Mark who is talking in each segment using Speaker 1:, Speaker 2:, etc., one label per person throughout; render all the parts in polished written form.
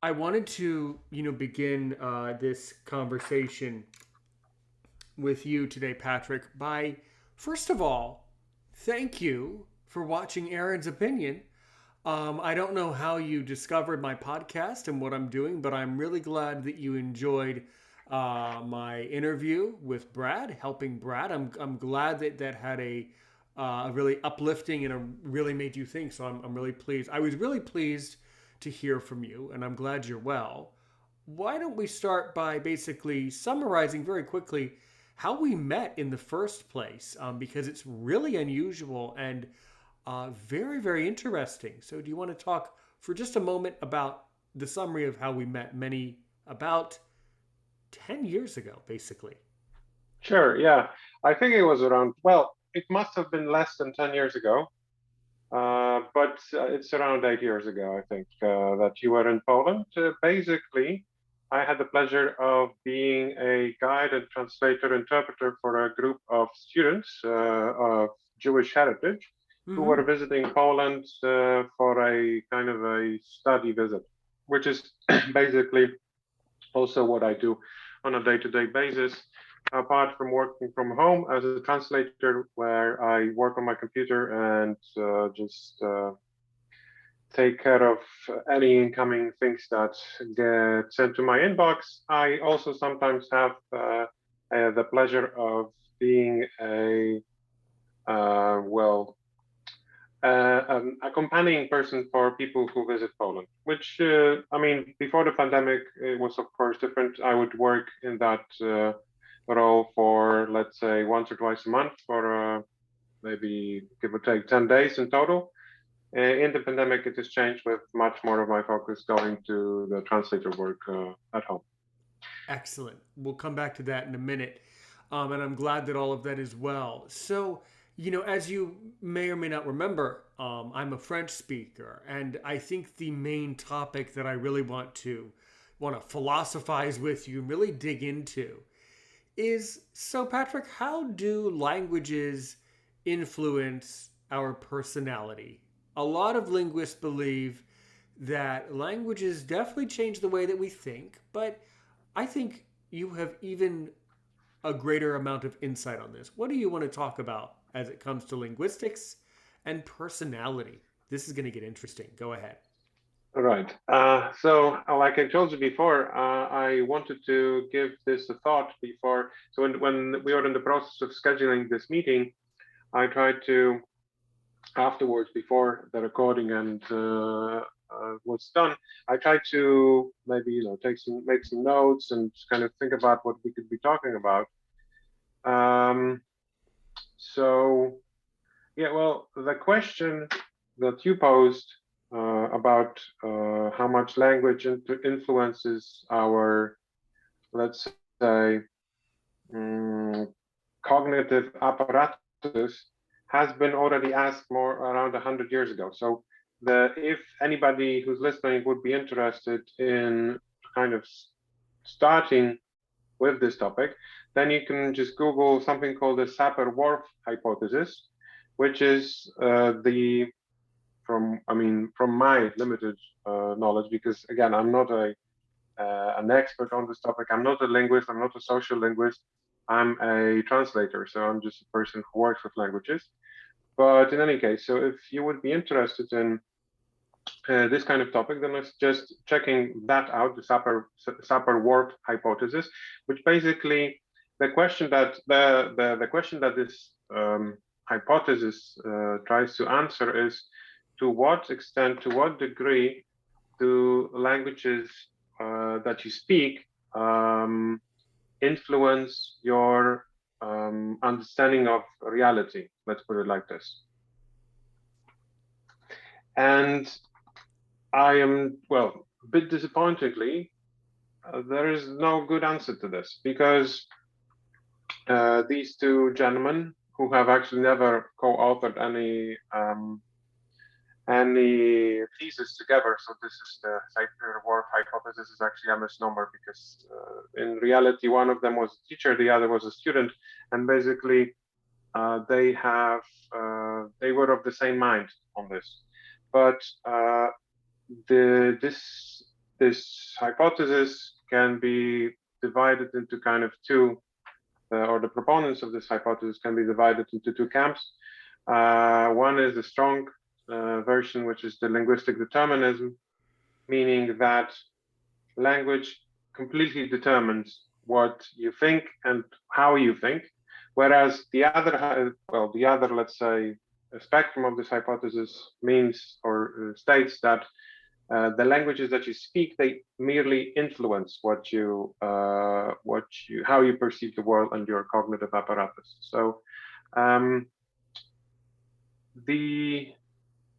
Speaker 1: I wanted to, begin this conversation with you today, Patrick, by first of all, thank you for watching Aaron's Opinion. I don't know how you discovered my podcast and what I'm doing, but I'm really glad that you enjoyed my interview with Brad, helping Brad. I'm glad that that had a really uplifting and really made you think. So I'm really pleased. I was really pleased to hear from you, and I'm glad you're well. Why don't we start by basically summarizing very quickly how we met in the first place? Because it's really unusual and very, very interesting. So, do you want to talk for just a moment about the summary of how we met about 10 years ago, basically?
Speaker 2: Sure, yeah. I think it was around, well, it must have been less than 10 years ago, but it's around 8 years ago, I think, that you were in Poland. Basically, I had the pleasure of being a guide and translator interpreter for a group of students of Jewish heritage who
Speaker 1: Mm-hmm.
Speaker 2: were visiting Poland for a kind of a study visit, which is basically also what I do on a day-to-day basis. Apart from working from home as a translator, where I work on my computer and just take care of any incoming things that get sent to my inbox, I also sometimes have the pleasure of being a well an accompanying person for people who visit Poland, which, I mean, before the pandemic, it was of course different. I would work in that role for, let's say, once or twice a month for maybe give or take 10 days in total. In the pandemic, it has changed with much more of my focus going to the translator work at home.
Speaker 1: Excellent. We'll come back to that in a minute. And I'm glad that all of that is well. So, as you may or may not remember, I'm a French speaker, and I think the main topic that I really want to philosophize with you and really dig into is so, Patrick, how do languages influence our personality? A lot of linguists believe that languages definitely change the way that we think, but I think you have even a greater amount of insight on this. What do you want to talk about as it comes to linguistics and personality? This is going to get interesting. Go ahead.
Speaker 2: Right. Like I told you before, I wanted to give this a thought before. So, when we were in the process of scheduling this meeting, I tried to afterwards, before the recording and was done, I tried to maybe make some notes and kind of think about what we could be talking about. Um, so yeah, well, the question that you posed about how much language influences our, let's say, mm, cognitive apparatus has been already asked more around 100 years ago. So if anybody who's listening would be interested in kind of starting with this topic, then you can just Google something called the Sapir-Whorf hypothesis, which is the from my limited knowledge, because again, I'm not an expert on this topic. I'm not a linguist. I'm not a social linguist. I'm a translator, so I'm just a person who works with languages. But in any case, so if you would be interested in this kind of topic, then it's just checking that out, the Sapir-Whorf hypothesis, which basically the question that this hypothesis tries to answer is to what extent, to what degree do languages that you speak influence your understanding of reality? Let's put it like this. And I am, well, a bit disappointingly, there is no good answer to this because these two gentlemen who have actually never co-authored any thesis together. So this is the Sapir-Whorf hypothesis is actually a misnomer because in reality, one of them was a teacher, the other was a student, and basically they were of the same mind on this. But this this hypothesis can be divided into kind of two, or the proponents of this hypothesis can be divided into two camps. One is the strong version, which is the linguistic determinism, meaning that language completely determines what you think and how you think, whereas the other, the other, let's say, spectrum of this hypothesis means or states that the languages that you speak, they merely influence how you perceive the world and your cognitive apparatus. So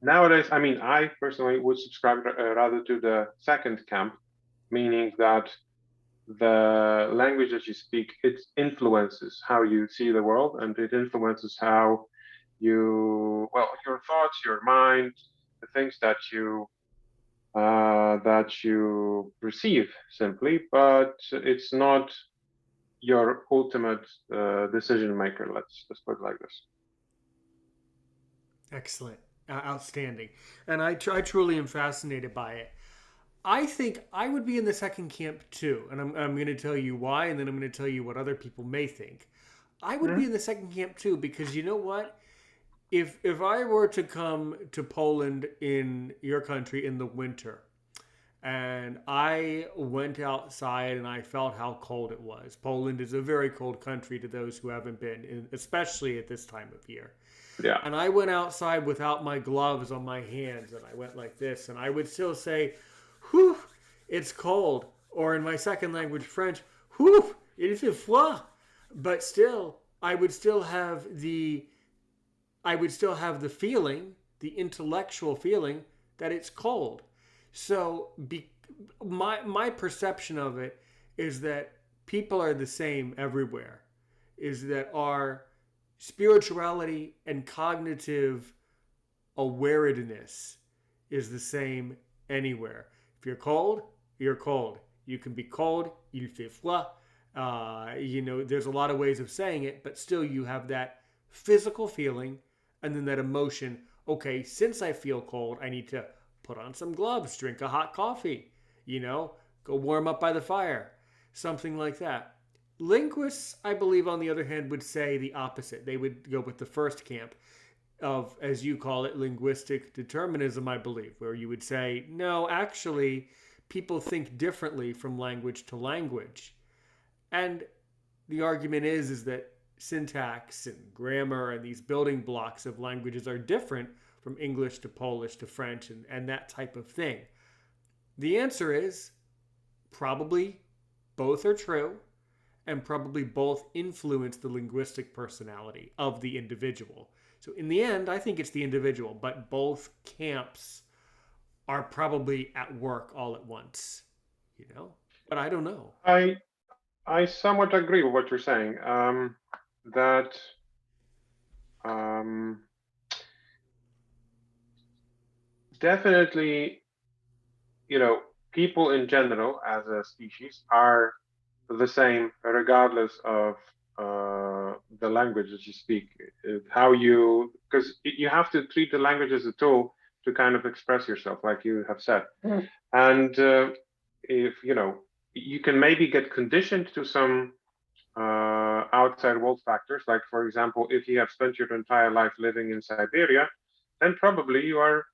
Speaker 2: nowadays, I mean, I personally would subscribe rather to the second camp, meaning that the language that you speak, it influences how you see the world, and it influences how your thoughts, your mind, the things that you perceive simply, but it's not your ultimate decision maker. Let's put it like this.
Speaker 1: Excellent. Outstanding. And I truly am fascinated by it. I think I would be in the second camp too. And I'm going to tell you why, and then I'm going to tell you what other people may think. I would be in the second camp too, because you know what? If I were to come to Poland in your country in the winter, and I went outside and I felt how cold it was. Poland is a very cold country to those who haven't been, especially at this time of year.
Speaker 2: Yeah.
Speaker 1: And I went outside without my gloves on my hands, and I went like this, and I would still say, whew, it's cold. Or in my second language, French, whew, il fait froid. But still, I would still have the feeling, the intellectual feeling that it's cold. So my perception of it is that people are the same everywhere. Is that our spirituality and cognitive awareness is the same anywhere. If you're cold, you're cold. You can be cold, il fait froid. There's a lot of ways of saying it, but still you have that physical feeling and then that emotion. Okay, since I feel cold, I need to put on some gloves, drink a hot coffee, go warm up by the fire, something like that. Linguists, I believe, on the other hand, would say the opposite. They would go with the first camp of, as you call it, linguistic determinism, I believe, where you would say, no, actually, people think differently from language to language. And the argument is that syntax and grammar and these building blocks of languages are different from English to Polish to French and that type of thing. The answer is probably both are true, and probably both influence the linguistic personality of the individual. So in the end, I think it's the individual, but both camps are probably at work all at once, But I don't know.
Speaker 2: I somewhat agree with what you're saying. That definitely, people in general as a species are the same regardless of the language that you speak. Because you have to treat the language as a tool to kind of express yourself, like you have said. And if you can maybe get conditioned to some outside world factors, like for example, if you have spent your entire life living in Siberia, then probably you are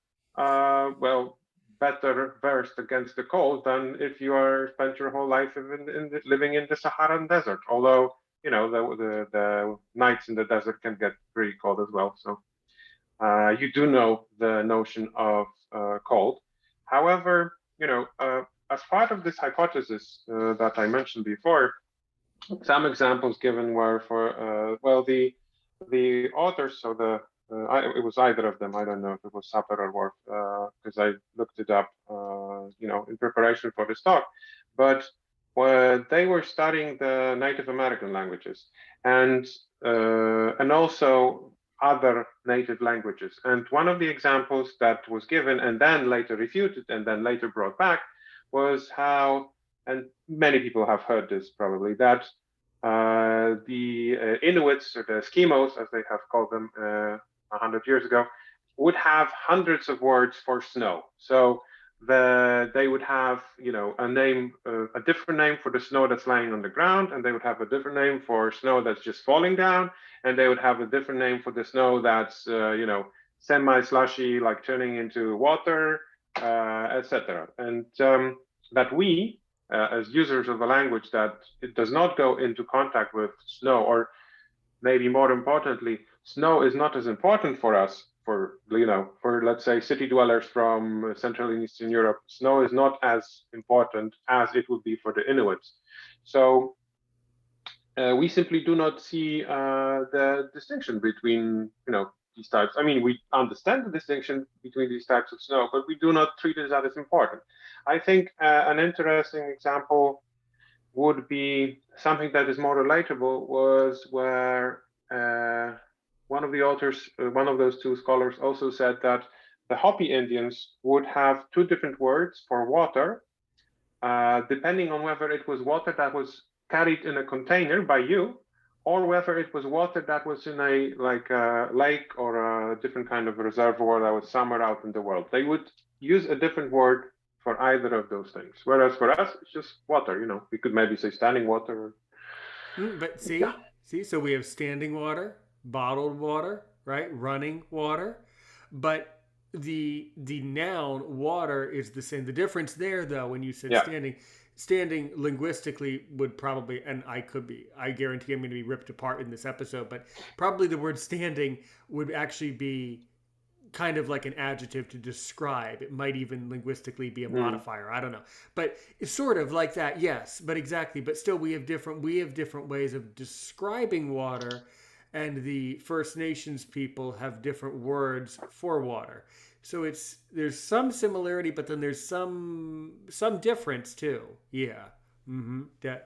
Speaker 2: better versed against the cold than if you are spent your whole life living in the Saharan desert. Although the nights in the desert can get pretty cold as well. So you do know the notion of cold. However, as part of this hypothesis that I mentioned before, some examples given were for the authors. So it was either of them. I don't know if it was Sapper or Worf, because I looked it up, in preparation for this talk. But they were studying the Native American languages and also other native languages. And one of the examples that was given and then later refuted and then later brought back was how, and many people have heard this probably, that the Inuits, or the Eskimos, as they have called them 100 years ago, would have hundreds of words for snow. So they would have, a name, a different name for the snow that's lying on the ground, and they would have a different name for snow that's just falling down, and they would have a different name for the snow that's, semi-slushy, like turning into water, etc. And that we, as users of a language that it does not go into contact with snow, or maybe more importantly, snow is not as important for us. For let's say city dwellers from Central and Eastern Europe, snow is not as important as it would be for the Inuits. So we simply do not see the distinction between these types. I mean, we understand the distinction between these types of snow, but we do not treat it as important. I think an interesting example would be something that is more relatable, was where one of the authors, one of those two scholars, also said that the Hopi Indians would have two different words for water, depending on whether it was water that was carried in a container by you, or whether it was water that was in a lake or a different kind of reservoir that was somewhere out in the world. They would use a different word for either of those things. Whereas for us, it's just water. We could maybe say standing water.
Speaker 1: But
Speaker 2: Yeah.
Speaker 1: so we have standing water, bottled water, right? Running water. But the noun water is the same. The difference there, though, when you said
Speaker 2: Yeah.
Speaker 1: standing linguistically would probably, and I guarantee I'm going to be ripped apart in this episode, but probably the word standing would actually be kind of like an adjective to describe. It might even linguistically be a
Speaker 2: Mm.
Speaker 1: modifier. I don't know, but it's sort of like that. Yes, but exactly. But still, we have different ways of describing water, and the First Nations people have different words for water. So there's some similarity, but then there's some difference too. Yeah,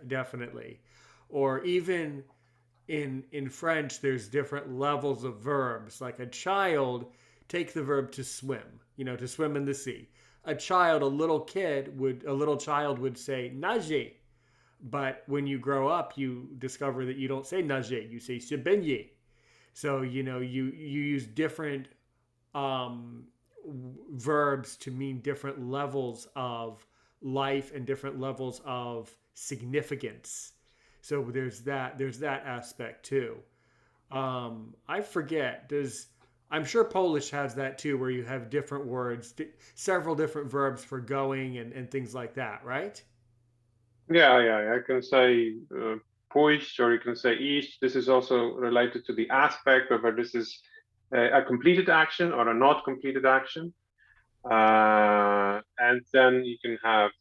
Speaker 1: definitely. Or even in French, there's different levels of verbs. Like a child, take the verb to swim, to swim in the sea. A little child would say nager. But when you grow up, you discover that you don't say nager, you say se baigner. So, you use different um, verbs to mean different levels of life and different levels of significance. So there's that aspect too. I forget. I'm sure Polish has that too, where you have different words, several different verbs for going and things like that, right?
Speaker 2: Yeah. I can say pójść, or you can say iść. This is also related to the aspect whether this is a completed action or a not completed action. And then you can have,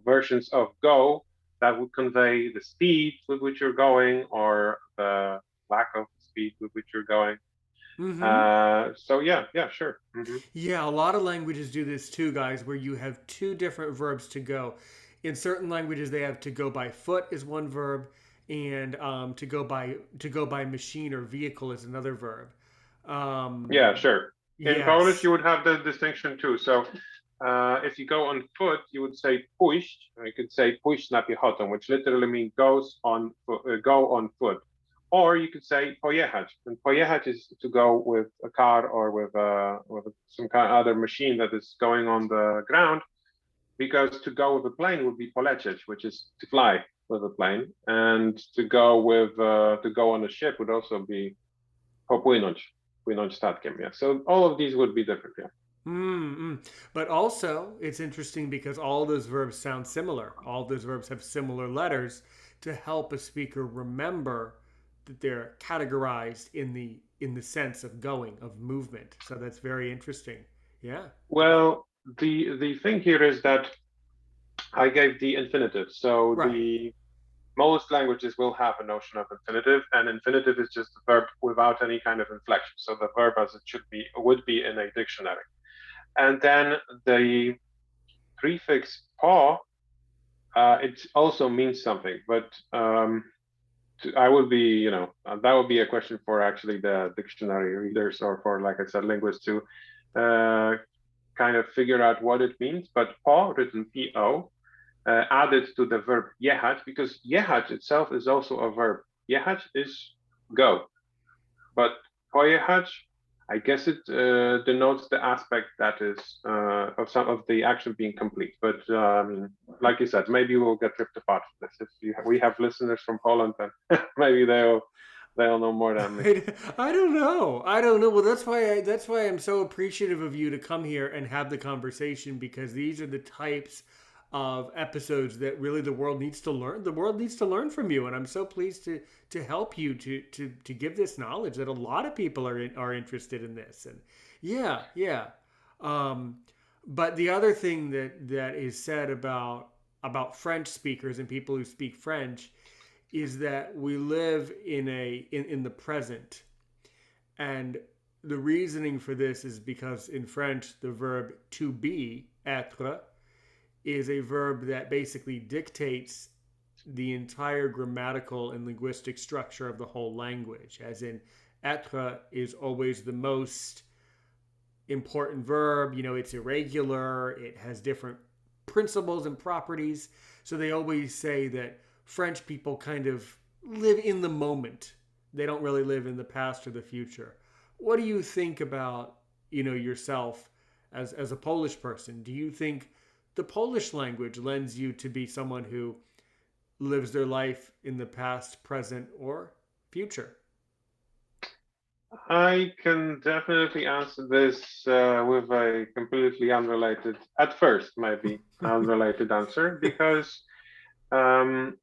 Speaker 2: versions of go that would convey the speed with which you're going, or the lack of speed with which you're going.
Speaker 1: Mm-hmm.
Speaker 2: So yeah, sure.
Speaker 1: Yeah, a lot of languages do this too, guys, where you have two different verbs to go. In certain languages, they have to go by foot is one verb, and to go by machine or vehicle is another verb.
Speaker 2: Yeah,
Speaker 1: Um,
Speaker 2: sure. In Polish,
Speaker 1: yes.
Speaker 2: you would have the distinction too. So if you go on foot, you would say pójść, or you could say pójść na piechotę, which literally means go on foot. Or you could say pojechać, and pojechać is to go with a car, or with some kind of other machine that is going on the ground. Because to go with a plane would be polecieć, which is to fly with a plane, and to go on a ship would also be płynąć statkiem. Yeah. So all of these would be different. Yeah.
Speaker 1: Mm-mm. But also, it's interesting because all those verbs sound similar. All those verbs have similar letters to help a speaker remember that they're categorized in the sense of going, of movement. So that's very interesting. Yeah.
Speaker 2: Well, the thing here is that I gave the infinitive. So
Speaker 1: Right.
Speaker 2: the most languages will have a notion of infinitive, and infinitive is just a verb without any kind of inflection. So the verb as it would be in a dictionary. And then the prefix po, it also means something, but I would be, that would be a question for actually the dictionary readers, or for, like I said, linguists to uh, kind of figure out what it means. But po, written po, added to the verb jechać, because jechać itself is also a verb. Jechać is go, but pojechać I guess it denotes the aspect that is of some of the action being complete. But like you said, maybe we'll get ripped apart for this. If we have listeners from Poland, then maybe they'll know more than me.
Speaker 1: I don't know. I don't know. Well, that's why I'm so appreciative of you to come here and have the conversation, because these are the types of episodes that really the world needs to learn. The world needs to learn from you, and I'm so pleased to help you to give this knowledge that a lot of people are interested in this. And yeah, yeah. Um, but the other thing that is said about French speakers and people who speak French is that we live in the present. And the reasoning for this is because in French the verb to be, être, is a verb that basically dictates the entire grammatical and linguistic structure of the whole language. As in, être is always the most important verb. It's irregular, it has different principles and properties. So they always say that French people kind of live in the moment. They don't really live in the past or the future. What do you think about, yourself as a Polish person? Do you think the Polish language lends you to be someone who lives their life in the past, present, or future?
Speaker 2: I can definitely answer this with a completely unrelated, at first maybe unrelated answer, because um,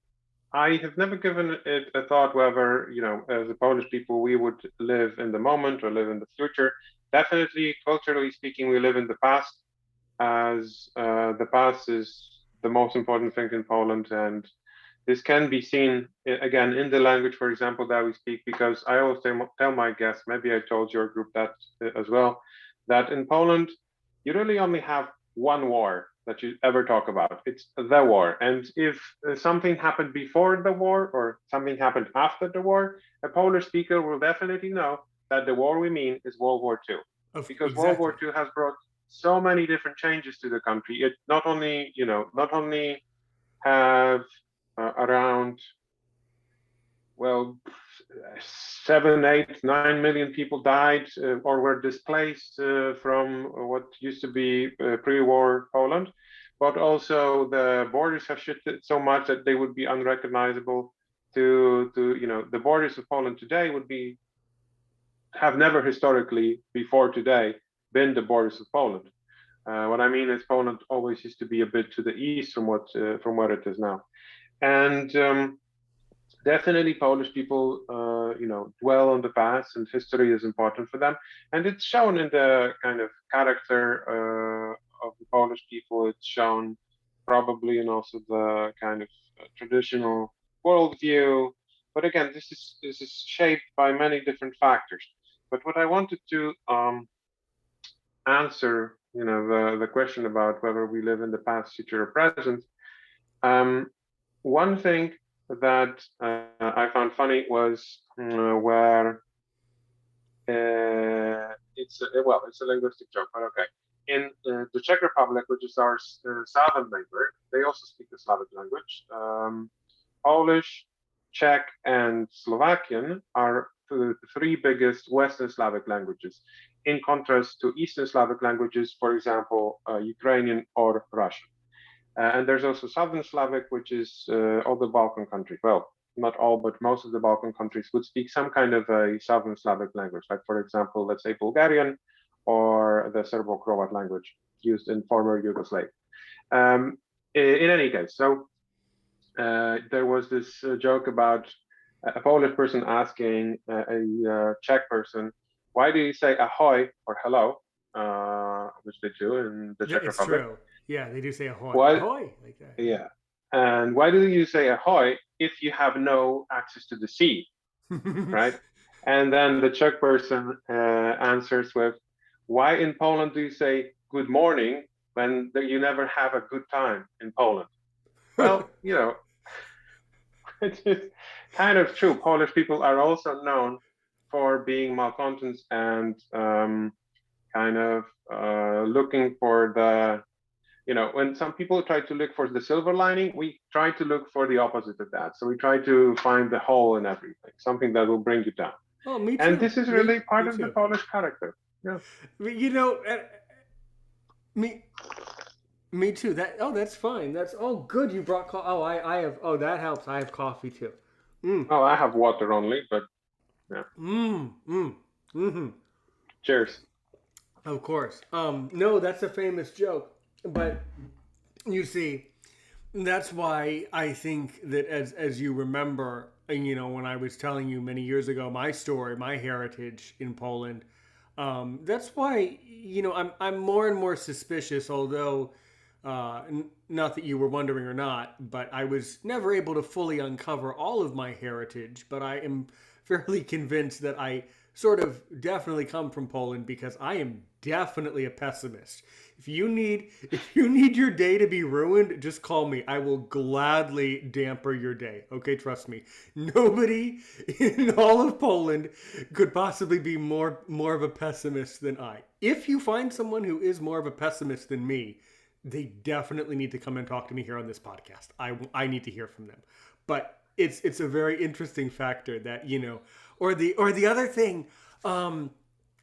Speaker 2: I have never given it a thought whether, as a Polish people, we would live in the moment or live in the future. Definitely, culturally speaking, we live in the past, as the past is the most important thing in Poland. And this can be seen again in the language, for example, that we speak, because I always tell my guests, maybe I told your group that as well, that in Poland, you really only have one war that you ever talk about. It's the war. And if something happened before the war or something happened after the war, a Polish speaker will definitely know that the war we mean is World War II, because World War
Speaker 1: Exactly.
Speaker 2: II has brought so many different changes to the country. It not only have around, well, 7, 8, 9 million people died or were displaced from what used to be pre-war Poland, but also the borders have shifted so much that they would be unrecognizable. The borders of Poland today have never historically before today been the borders of Poland. What I mean is Poland always used to be a bit to the east from what it is now, and definitely Polish people, dwell on the past, and history is important for them, and it's shown in the kind of character of the Polish people. It's shown probably in also the kind of traditional worldview. But again, this is shaped by many different factors. But what I wanted to answer, the question about whether we live in the past, future, or present. Um, One thing that I found funny was where it's a linguistic joke, but okay. In the Czech Republic, which is our southern neighbor, they also speak the Slavic language. Polish, Czech, and Slovakian are the three biggest Western Slavic languages, in contrast to Eastern Slavic languages, for example, Ukrainian or Russian. And there's also Southern Slavic, which is all the Balkan countries. Well, not all, but most of the Balkan countries would speak some kind of a Southern Slavic language, like, for example, let's say Bulgarian or the Serbo-Croat language used in former Yugoslavia. In any case, so there was this joke about a Polish person asking a Czech person, why do you say ahoy or hello, which they do in the Czech
Speaker 1: It's
Speaker 2: Republic?
Speaker 1: true. Yeah, they do say ahoy.
Speaker 2: Why
Speaker 1: Ahoy, like that.
Speaker 2: Yeah. And why do you say ahoy if you have no access to the sea,
Speaker 1: Yeah.
Speaker 2: right? And then the Czech person answers with, why in Poland do you say good morning when you never have a good time in Poland? Well, it is kind of true. Polish people are also known for being malcontents and kind of looking for when some people try to look for the silver lining, we try to look for the opposite of that. So we try to find the hole in everything, something that will bring you down.
Speaker 1: Oh, me
Speaker 2: And
Speaker 1: too.
Speaker 2: this is
Speaker 1: Me
Speaker 2: really part
Speaker 1: me
Speaker 2: of the
Speaker 1: too.
Speaker 2: Polish character. Yeah.
Speaker 1: You know, me me too. That's fine. That's good. You brought I have that helps. I have coffee too. Mm.
Speaker 2: Well, I have water only, but yeah.
Speaker 1: Mm. Mm. Mm-hmm.
Speaker 2: Cheers.
Speaker 1: Of course. No, that's a famous joke. But you see, that's why I think that as you remember, when I was telling you many years ago my story, my heritage in Poland, that's why I'm more and more suspicious. Although, not that you were wondering or not, but I was never able to fully uncover all of my heritage. But I am fairly convinced that I sort of definitely come from Poland because I am definitely a pessimist. If you need your day to be ruined, just call me. I will gladly damper your day. Okay, trust me. Nobody in all of Poland could possibly be more of a pessimist than I. If you find someone who is more of a pessimist than me, they definitely need to come and talk to me here on this podcast. I need to hear from them. But it's a very interesting factor that or the other thing.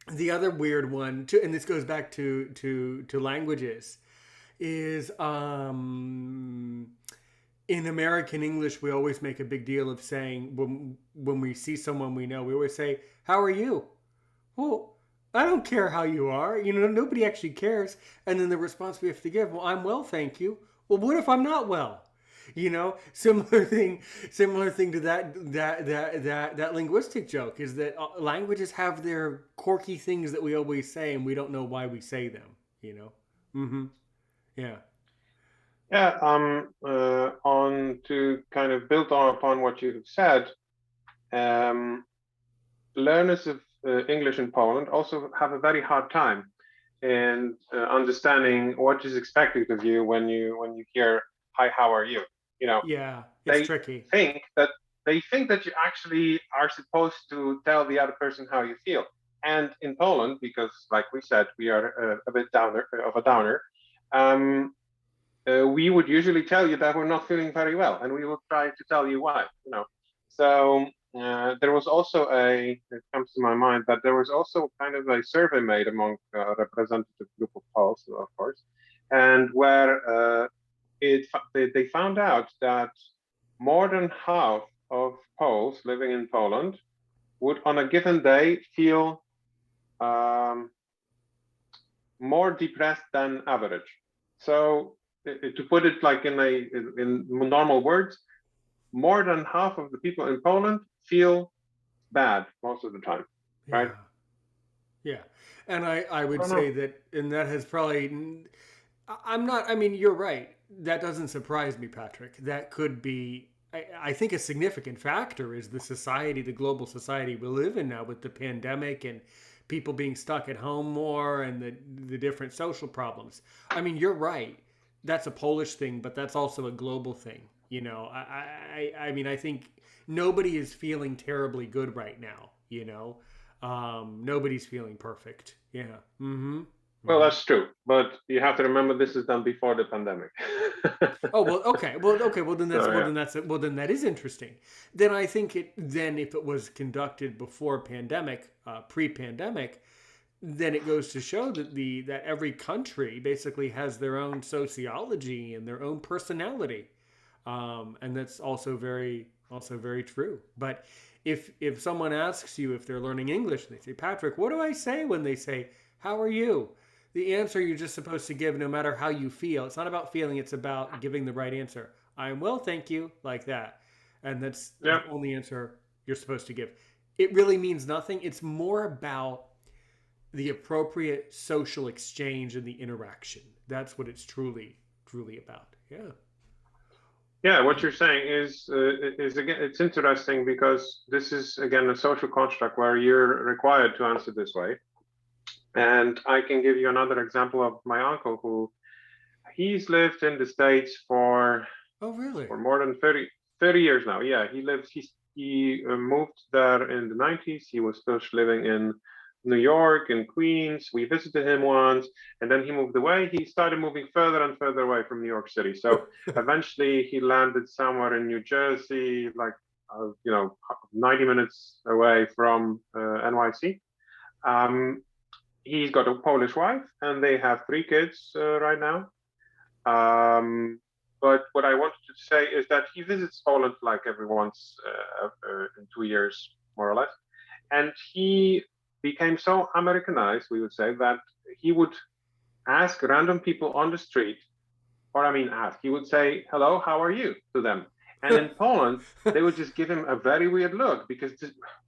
Speaker 1: The other weird one too, and this goes back to languages, is in American English we always make a big deal of saying when we see someone we know, we always say, "How are you?" Well, I don't care how you are. Nobody actually cares. And then the response we have to give, well, I'm well, thank you. Well, what if I'm not well? Similar thing to that linguistic joke is that languages have their quirky things that we always say and we don't know why we say them. Mm-hmm. Yeah.
Speaker 2: Yeah. On to kind of build on upon what you have said. Um, Learners of English in Poland also have a very hard time in understanding what is expected of you when you hear "Hi, how are you?" You know,
Speaker 1: Yeah, it's
Speaker 2: they
Speaker 1: tricky.
Speaker 2: think that they think that you actually are supposed to tell the other person how you feel. And in Poland, because like we said, we are a bit downer of a downer. Um, we would usually tell you that we're not feeling very well, and we will try to tell you why. So there was also it comes to my mind that there was also kind of a survey made among a representative group of Poles, of course, and where they found out that more than half of Poles living in Poland would, on a given day, feel um, more depressed than average. So, to put it like in normal words, more than half of the people in Poland feel bad most of the time, right?
Speaker 1: Yeah. Yeah. And I
Speaker 2: I
Speaker 1: would
Speaker 2: don't know.
Speaker 1: say that, and that has probably, I'm not, I mean, you're right. That doesn't surprise me, Patrick. That could be, I think a significant factor is the society, the global society we live in now with the pandemic and people being stuck at home more and the different social problems. I mean, you're right. That's a Polish thing, but that's also a global thing. I mean, I think nobody is feeling terribly good right now, nobody's feeling perfect. Yeah. Mm-hmm.
Speaker 2: Well,
Speaker 1: Mm-hmm.
Speaker 2: that's true, but you have to remember this is done before the pandemic.
Speaker 1: Oh well, okay. Well, okay. Well, then that's
Speaker 2: So yeah,
Speaker 1: well then that is interesting. Then I think if it was conducted before pandemic, pre-pandemic, then it goes to show that every country basically has their own sociology and their own personality, and that's also very true. But if someone asks you if they're learning English, and they say, Patrick, what do I say when they say, "How are you?" The answer you're just supposed to give, no matter how you feel. It's not about feeling; it's about giving the right answer. I'm well, thank you, like that, and that's
Speaker 2: yeah,
Speaker 1: the only answer you're supposed to give. It really means nothing. It's more about the appropriate social exchange and the interaction. That's what it's truly about. Yeah.
Speaker 2: yeah. What
Speaker 1: Yeah.
Speaker 2: you're saying is again, it's interesting because this is again a social construct where you're required to answer this way. And I can give you another example of my uncle who he's lived in the States
Speaker 1: Oh, really?
Speaker 2: for more than 30 years now. Yeah, he moved there in the 90s. He was still living in New York and Queens. We visited him once, and then he moved away. He started moving further and further away from New York City. So eventually he landed somewhere in New Jersey, like 90 minutes away from NYC. Um, he's got a Polish wife, and they have 3 kids right now. Um, but what I wanted to say is that he visits Poland like every once in 2 years, more or less. And he became so Americanized, we would say, that he would ask random people on the street, or I mean, ask, he would say, "Hello, how are you?" to them. And in Poland, they would just give him a very weird look because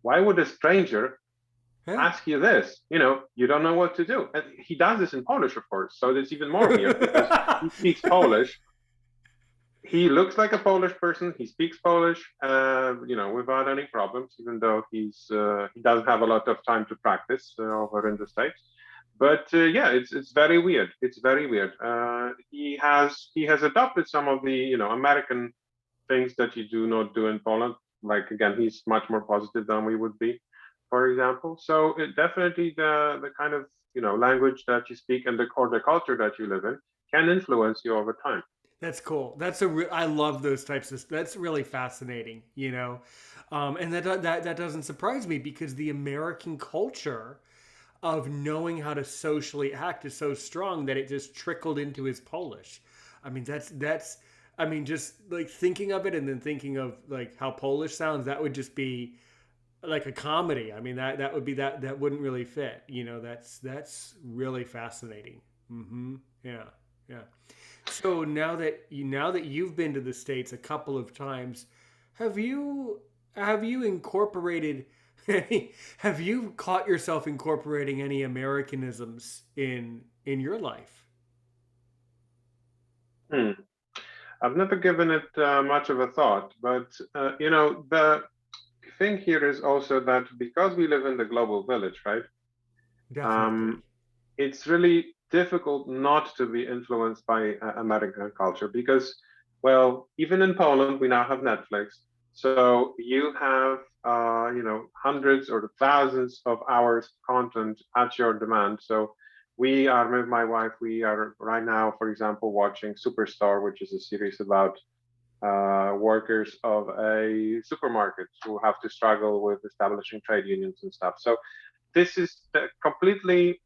Speaker 2: why would a stranger
Speaker 1: Yeah.
Speaker 2: ask you this? You don't know what to do. And he does this in Polish, of course. So it's even more weird because he speaks Polish. He looks like a Polish person. He speaks Polish, without any problems, even though he doesn't have a lot of time to practice over in the States. But yeah, it's very weird. It's very weird. He has adopted some of the American things that you do not do in Poland. Like again, he's much more positive than we would be, for example. So definitely the kind of language that you speak and the culture that you live in can influence you over time.
Speaker 1: That's cool. I love those types of. That's really fascinating, and that doesn't surprise me because the American culture of knowing how to socially act is so strong that it just trickled into his Polish. I mean, that's. I mean, just like thinking of it and then thinking of like how Polish sounds, that would just be like a comedy. I mean, that would be that wouldn't really fit. That's really fascinating. Yeah, yeah. So now that you've been to the States a couple of times, have you incorporated any, have you caught yourself incorporating any Americanisms in your life?
Speaker 2: Hmm. I've never given it much of a thought, but the thing here is also that because we live in the global village, right? Um,
Speaker 1: Definitely.
Speaker 2: it's really difficult not to be influenced by American culture because, well, even in Poland, we now have Netflix. So you have, hundreds or thousands of hours of content at your demand. So we are, with my wife, we are right now, for example, watching Superstore, which is a series about workers of a supermarket who have to struggle with establishing trade unions and stuff. So this is completely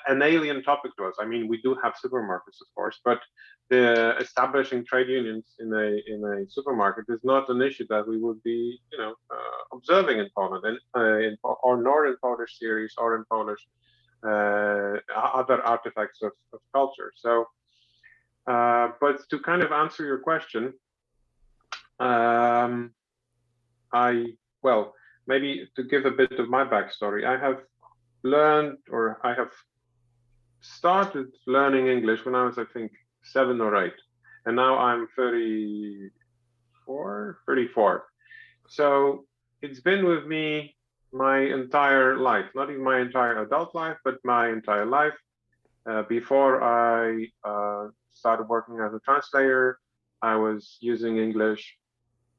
Speaker 2: an alien topic to us. I mean, we do have supermarkets, of course, but the establishing trade unions in a supermarket is not an issue that we would be, observing in Poland, and or nor in Polish series or in Polish other artifacts of culture. So, but to kind of answer your question, um, I well, maybe to give a bit of my backstory, I have learned or I have started learning English when I was, I think, 7 or 8. And now I'm 34. So it's been with me my entire life, not even my entire adult life, but my entire life. Before I started working as a translator, I was using English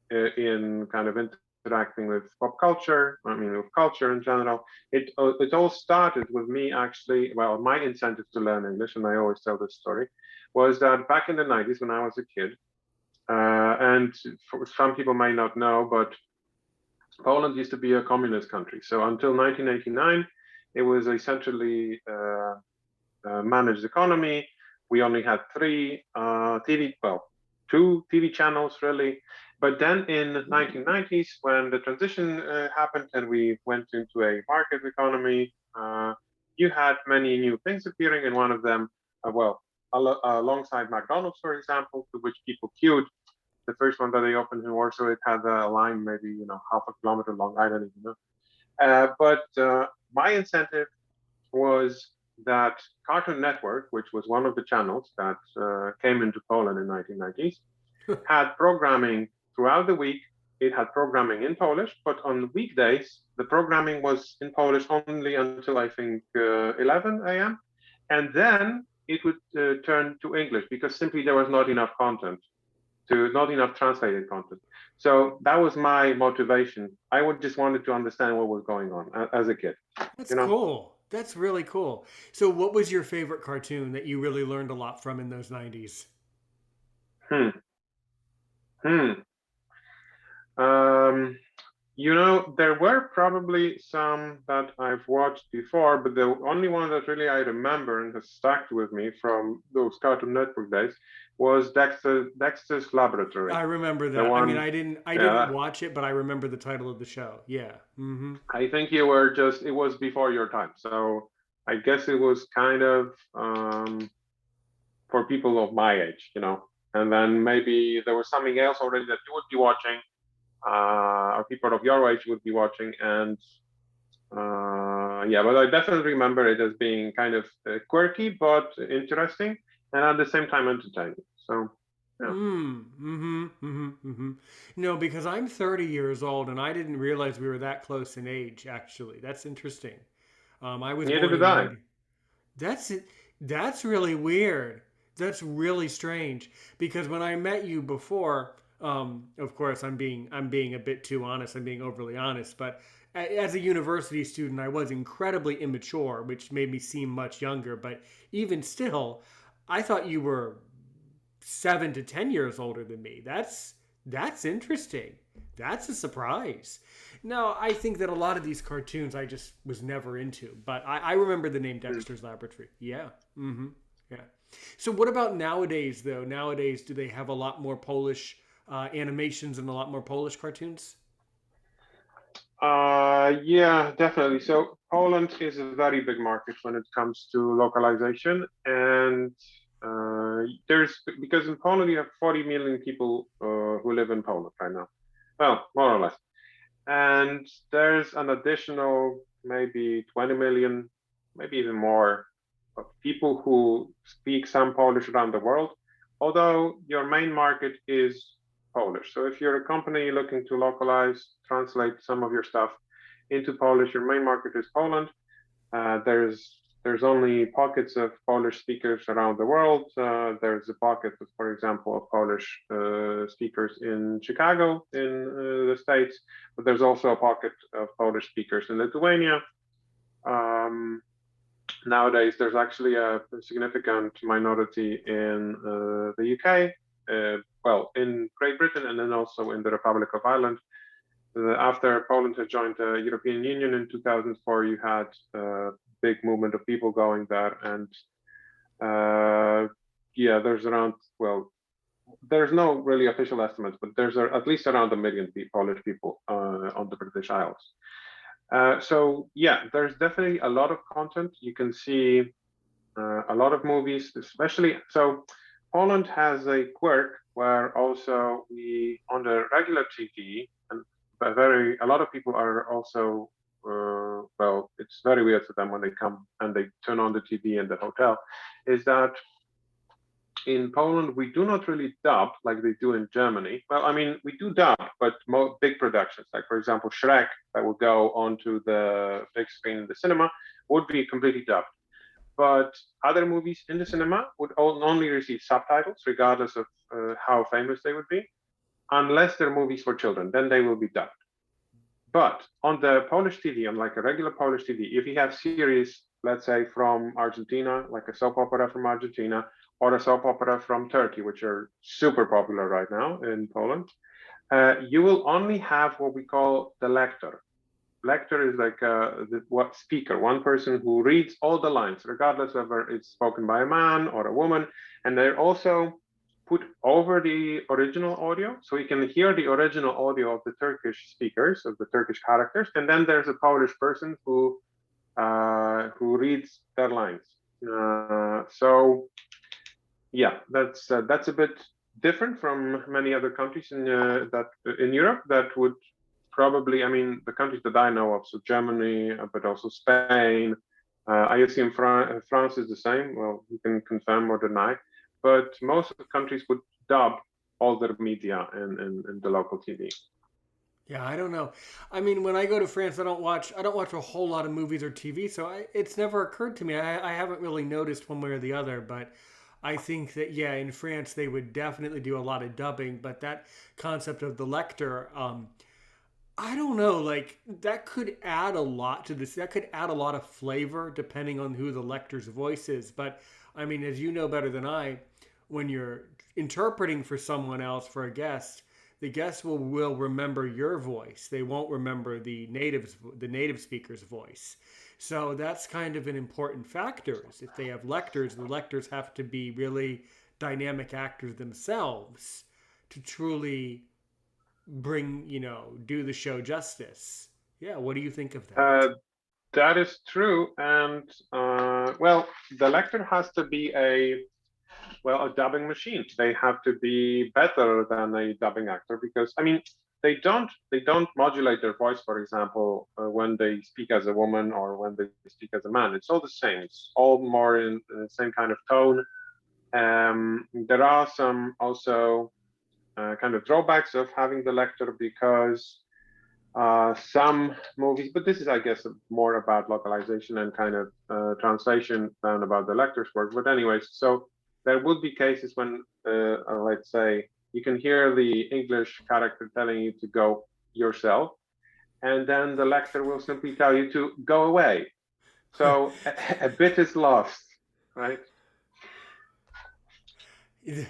Speaker 2: in kind of interacting with pop culture. I mean, with culture in general. It all started with me actually. Well, my incentive to learn English, and I always tell this story, was that back in the 90s when I was a kid, and some people may not know, but Poland used to be a communist country. So until 1989, it was a centrally managed economy. We only had three two TV channels really. But then in 1990s, when the transition happened and we went into a market economy, you had many new things appearing, and one of them, alongside McDonald's, for example, to which people queued. The first one that they opened in Warsaw, it had a line maybe half a kilometer long. I don't even know. But my incentive was that Cartoon Network, which was one of the channels that came into Poland in 1990s, had programming throughout the week. It had programming in Polish, but on weekdays, the programming was in Polish only until I think 11 a.m. And then it would turn to English because simply there was not enough content, not enough translated content. So that was my motivation. I would just wanted to understand what was going on as a kid,
Speaker 1: That's
Speaker 2: you know?
Speaker 1: cool. That's really cool. So, what was your favorite cartoon that you really learned a lot from in those 90s?
Speaker 2: Hmm. Hmm. Um, There were probably some that I've watched before, but the only one that really I remember and has stuck with me from those Cartoon Network days was Dexter's Laboratory.
Speaker 1: I remember
Speaker 2: The
Speaker 1: that. I mean,
Speaker 2: one,
Speaker 1: I didn't
Speaker 2: yeah,
Speaker 1: watch it, but I remember the title of the show. Yeah. Mm-hmm.
Speaker 2: I think it was before your time. So I guess it was kind of for people of my age. And then maybe there was something else already that you would be watching, or people of your age would be watching. And yeah, but I definitely remember it as being kind of quirky but interesting, and at the same time entertaining. So yeah,
Speaker 1: No, because I'm 30 years old and I didn't realize we were that close in age, actually. That's interesting. I was
Speaker 2: neither
Speaker 1: born
Speaker 2: did
Speaker 1: in
Speaker 2: I.
Speaker 1: 90. That's it. That's really weird. That's really strange because when I met you before, of course I'm being a bit too honest. I'm being overly honest, but as a university student, I was incredibly immature, which made me seem much younger. But even still, I thought you were 7 to 10 years older than me. That's interesting. That's a surprise. No, I think that a lot of these cartoons I just was never into, but I remember the name
Speaker 2: Mm.
Speaker 1: Dexter's Laboratory. Yeah. Mm-hmm. Yeah. So what about nowadays though? Nowadays, do they have a lot more Polish animations and a lot more Polish cartoons?
Speaker 2: Yeah, definitely. So Poland is a very big market when it comes to localization, and there's because in Poland you have 40 million people who live in Poland right now. Well, more or less. And there's an additional maybe 20 million, maybe even more, of people who speak some Polish around the world, although your main market is Polish. So if you're a company looking to localize, translate some of your stuff into Polish, your main market is Poland. There's only pockets of Polish speakers around the world. There's a pocket, for example, of Polish speakers in Chicago, in the States, but there's also a pocket of Polish speakers in Lithuania. Um, Nowadays, there's actually a significant minority in the UK, well, in Great Britain, and then also in the Republic of Ireland. After Poland had joined the European Union in 2004, you had a big movement of people going there, and uh, yeah, well, there's no really official estimates, but there's at least around a million Polish people on the British Isles. So yeah, there's definitely a lot of content. You can see a lot of movies, especially. So Poland has a quirk where also we on the regular TV, and a lot of people are also well, it's very weird for them when they come and they turn on the TV in the hotel, is that in Poland we do not really dub like they do in Germany. Well, I mean we do dub, but big productions, like for example Shrek, that would go onto the big screen in the cinema, would be completely dubbed. But other movies in the cinema would only receive subtitles, regardless of how famous they would be, unless they're movies for children. Then they will be dubbed. But on the Polish TV, on like a regular Polish TV, if you have series, let's say from Argentina, like a soap opera from Argentina, or a soap opera from Turkey, which are super popular right now in Poland, you will only have what we call the lector. Lector is like what speaker, one person who reads all the lines, regardless whether it's spoken by a man or a woman, and they're also put over the original audio, so you can hear the original audio of the Turkish speakers, of the Turkish characters, and then there's a Polish person who reads their lines. So yeah, that's a bit different from many other countries in Europe that would probably, I mean, the countries that I know of, so Germany, but also Spain. I assume France is the same. Well, you can confirm or deny, but most of the countries would dub all their media in the local TV.
Speaker 1: Yeah, I don't know. I mean, when I go to France, I don't watch a whole lot of movies or TV, so it's never occurred to me. I haven't really noticed one way or the other, but I think that yeah, in France they would definitely do a lot of dubbing, but that concept of the lector, I don't know, like that could add a lot to this. That could add a lot of flavor depending on who the lector's voice is. But I mean, as you know better than I, when you're interpreting for someone else for a guest, the guests will remember your voice. They won't remember the native speaker's voice. So that's kind of an important factor. Is if they have lectors, the lectors have to be really dynamic actors themselves to truly bring, do the show justice. Yeah, what do you think of that?
Speaker 2: Uh, that is true, and well, the lector has to be a dubbing machine. They have to be better than a dubbing actor because I mean they don't modulate their voice, for example, when they speak as a woman or when they speak as a man. It's all the same. It's all more in the same kind of tone. There are some also kind of drawbacks of having the lector because some movies, but this is, I guess, more about localization and kind of translation than about the lector's work. But anyways, so there would be cases when, let's say, you can hear the English character telling you to go yourself, and then the lector will simply tell you to go away. So a bit is lost, right?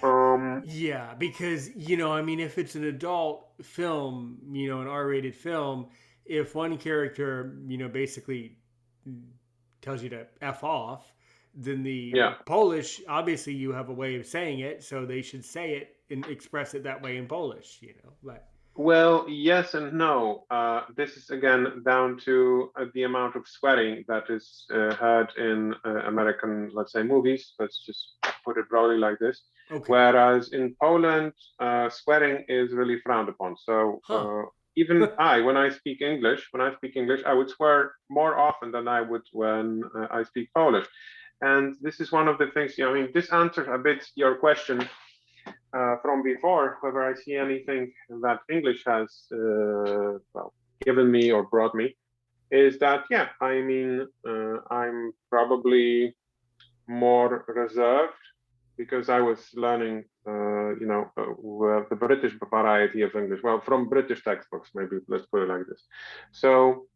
Speaker 2: Um,
Speaker 1: Yeah, because I mean, if it's an adult film, an R-rated film, if one character, basically tells you to f off, then the
Speaker 2: yeah.
Speaker 1: Polish, obviously, you have a way of saying it, so they should say it and express it that way in Polish, But
Speaker 2: Well, yes and no. This is again down to the amount of swearing that is heard in American, let's say, movies. Let's just put it broadly like this.
Speaker 1: okay,
Speaker 2: Whereas in Poland, swearing is really frowned upon. So
Speaker 1: huh?
Speaker 2: even when I speak English, I would swear more often than I would when I speak Polish. And this is one of the things, I mean, this answers a bit your question from before, whether I see anything that English has well given me or brought me, is that yeah, I mean I'm probably more reserved because I was learning, the British variety of English, well, from British textbooks, maybe let's put it like this. So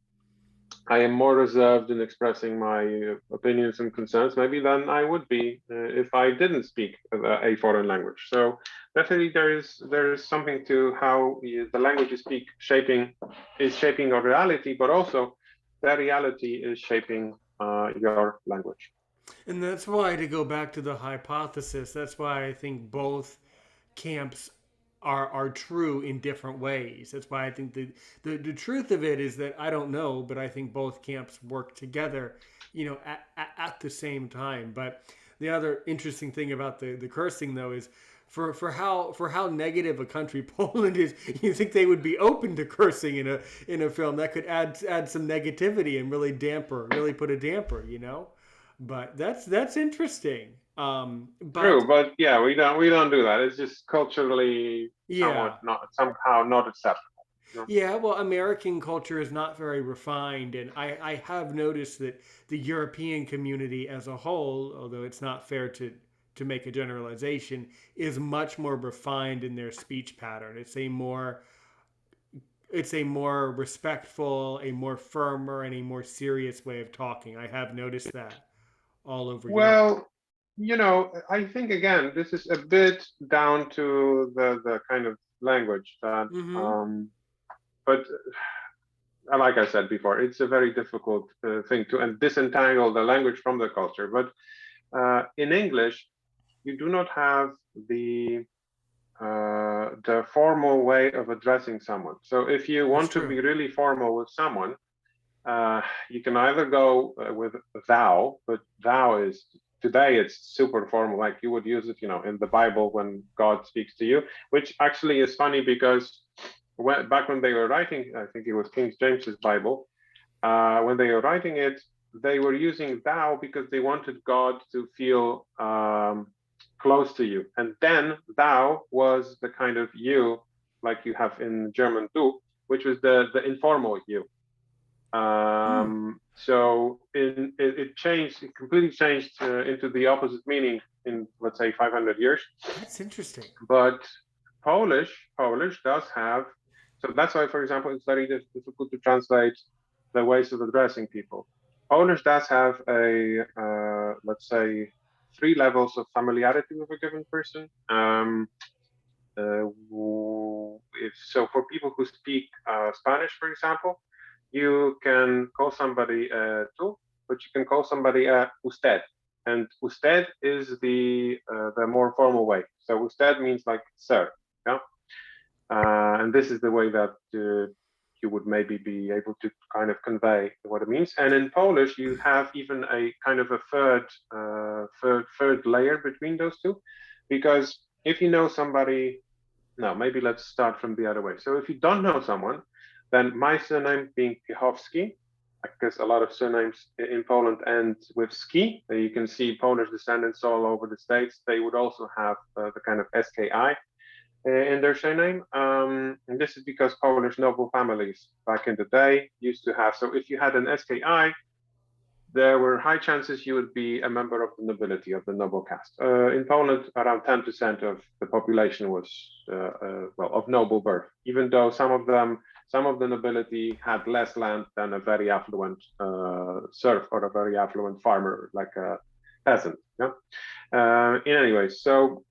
Speaker 2: I am more reserved in expressing my opinions and concerns, maybe than I would be if I didn't speak a foreign language. So definitely there is something to how the language you speak shaping your reality, but also that reality is shaping your language.
Speaker 1: And that's why, to go back to the hypothesis, that's why I think both camps are true in different ways. That's why I think the truth of it is that I don't know, but I think both camps work together, at the same time. But the other interesting thing about the cursing though is for how negative a country Poland is, you think they would be open to cursing in a film that could add some negativity and really put a damper. But that's interesting. But
Speaker 2: True, but yeah, we don't do that. It's just culturally somewhat
Speaker 1: yeah,
Speaker 2: not somehow not acceptable. You know?
Speaker 1: yeah. Well, American culture is not very refined, and I have noticed that the European community as a whole, although it's not fair to make a generalization, is much more refined in their speech pattern. It's a more respectful, a more firmer, and a more serious way of talking. I have noticed that all over Europe.
Speaker 2: Well, I think again, this is a bit down to the kind of language that,
Speaker 1: Mm-hmm.
Speaker 2: but like I said before, it's a very difficult thing to and disentangle the language from the culture. But in English, you do not have the formal way of addressing someone. So if you
Speaker 1: That's
Speaker 2: want to
Speaker 1: true.
Speaker 2: be really formal with someone, you can either go with thou, but thou is today it's super formal, like you would use it, in the Bible when God speaks to you, which actually is funny because back when they were writing, I think it was King James's Bible, when they were writing it, they were using thou because they wanted God to feel close to you, and then thou was the kind of you, like you have in German du, which was the informal you.
Speaker 1: Hmm.
Speaker 2: It changed, it completely changed into the opposite meaning in, let's say, 500 years.
Speaker 1: That's interesting.
Speaker 2: But Polish does have, so that's why, for example, it's very difficult to translate the ways of addressing people. Polish does have let's say, three levels of familiarity with a given person. if so, for people who speak Spanish, for example, you can call somebody tú, but you can call somebody usted, and usted is the more formal way. So usted means like sir, yeah, and this is the way that you would maybe be able to kind of convey what it means. And in Polish, you have even a kind of a third layer between those two, because if you know somebody, no, maybe let's start from the other way. So if you don't know someone, then my surname being Piechowski, because a lot of surnames in Poland end with ski. You can see Polish descendants all over the States. They would also have the kind of SKI in their surname. And this is because Polish noble families back in the day used to have. So if you had an SKI, there were high chances you would be a member of the nobility, of the noble caste. In Poland, around 10% of the population was, well, of noble birth, even though some of the nobility had less land than a very affluent serf or a very affluent farmer, like a peasant. Yeah? In any way, so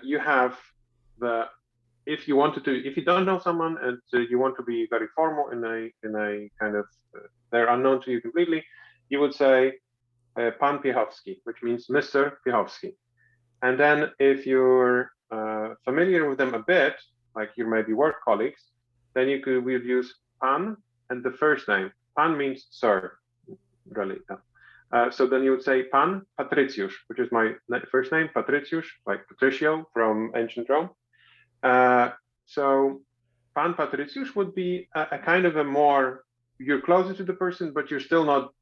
Speaker 2: you have the if you don't know someone and you want to be very formal in a kind of they're unknown to you completely, you would say Pan Piechowski, which means Mr. Piechowski. And then if you're familiar with them a bit, like you maybe work colleagues, then we'd use Pan and the first name. Pan means sir, really. So then you would say Pan Patrycjusz, which is my first name, Patrycjusz, like Patricio from ancient Rome. So Pan Patrycjusz would be a kind of a more, you're closer to the person, but you're still not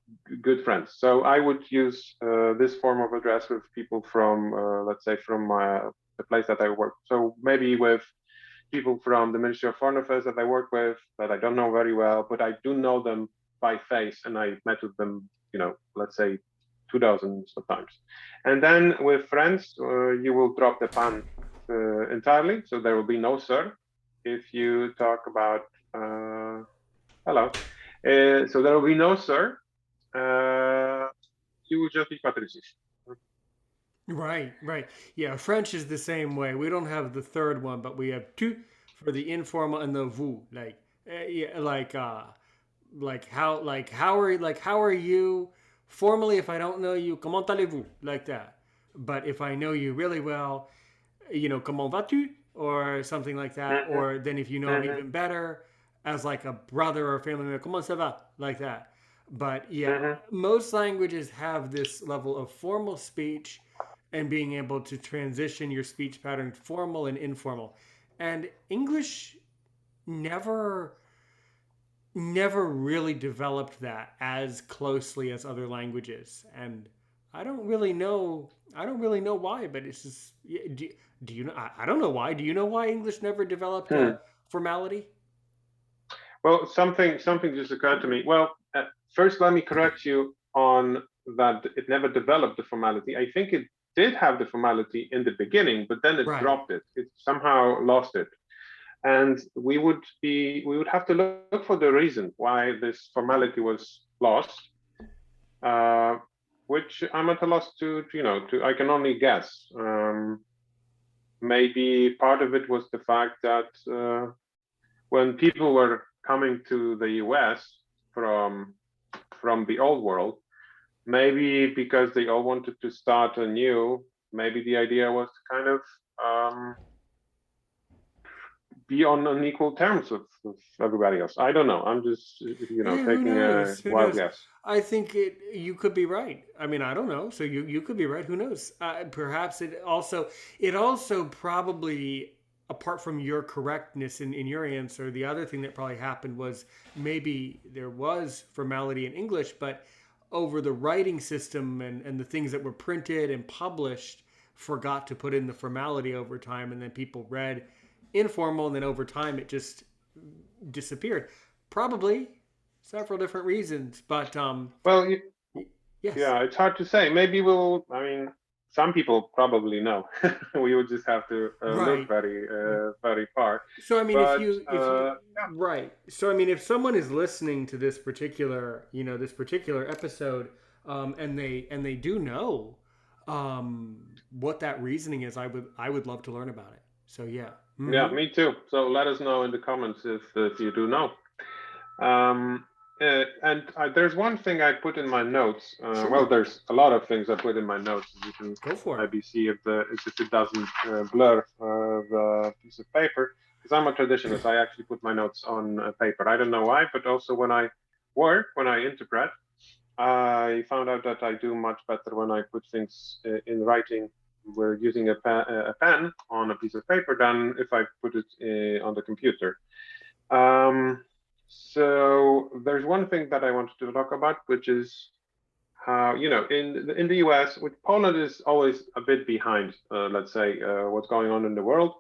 Speaker 2: good friends. So I would use this form of address with people from, let's say, from the place that I work. So maybe with people from the Ministry of Foreign Affairs that I work with that I don't know very well, but I do know them by face, and I met with them, let's say 2,000 of times. And then with friends, you will drop the pan entirely, so there will be no sir. If you talk about hello, so there will be no sir. You will just be Patrycjusz.
Speaker 1: Right, right. Yeah, French is the same way. We don't have the third one, but we have two for the informal and the vous. Yeah, how are you? Formally, if I don't know you, comment allez-vous? Like that. But if I know you really well, comment vas-tu? Or something like that.
Speaker 2: Mm-hmm,
Speaker 1: Or then if you know him
Speaker 2: mm-hmm,
Speaker 1: even better, as like a brother or a family member, comment ça va? Like that. But yeah,
Speaker 2: mm-hmm.
Speaker 1: most languages have this level of formal speech and being able to transition your speech pattern formal and informal. And English never never really developed that as closely as other languages. And I don't really know why, but it's just do you know I don't know why. Do you know why English never developed
Speaker 2: Hmm.
Speaker 1: a formality?
Speaker 2: Well, something just occurred to me. Well, first let me correct you on that. It never developed the formality. I think it did have the formality in the beginning, but then it
Speaker 1: Right.
Speaker 2: dropped it. It somehow lost it, and we would have to look for the reason why this formality was lost. Uh, which I'm at a loss to I can only guess. Maybe part of it was the fact that when people were coming to the US from the old world, maybe because they all wanted to start anew, maybe the idea was to kind of be on unequal terms with everybody else. I don't know. I'm just
Speaker 1: Yeah, who
Speaker 2: taking a
Speaker 1: knows? Who
Speaker 2: wild
Speaker 1: knows?
Speaker 2: guess.
Speaker 1: I think you could be right. I mean, I don't know. So you could be right. Who knows? Perhaps it also probably, apart from your correctness in your answer, the other thing that probably happened was maybe there was formality in English, but over the writing system and the things that were printed and published forgot to put in the formality over time, and then people read informal, and then over time it just disappeared. Probably several different reasons, but
Speaker 2: Well,
Speaker 1: yes,
Speaker 2: yeah, it's hard to say. Maybe we'll. I mean, some people probably know. We would just have to look
Speaker 1: right.
Speaker 2: very far.
Speaker 1: So I mean,
Speaker 2: But
Speaker 1: if you
Speaker 2: yeah.
Speaker 1: right, so I mean, if someone is listening to this particular this particular episode, and they do know what that reasoning is, I would love to learn about it. So yeah.
Speaker 2: Yeah,
Speaker 1: Mm-hmm.
Speaker 2: me too. So let us know in the comments if you do know. Um, and there's one thing I put in my notes. Well,
Speaker 1: Sure.
Speaker 2: there's a lot of things I put in my notes. You can
Speaker 1: Go for it.
Speaker 2: maybe see if it doesn't blur the piece of paper. Because I'm a traditionalist, I actually put my notes on paper. I don't know why, but also when I work, when I interpret, I found out that I do much better when I put things in writing. We're using a pen on a piece of paper than if I put it on the computer. Um, so there's one thing that I wanted to talk about, which is how, in the US, with Poland is always a bit behind, let's say, what's going on in the world.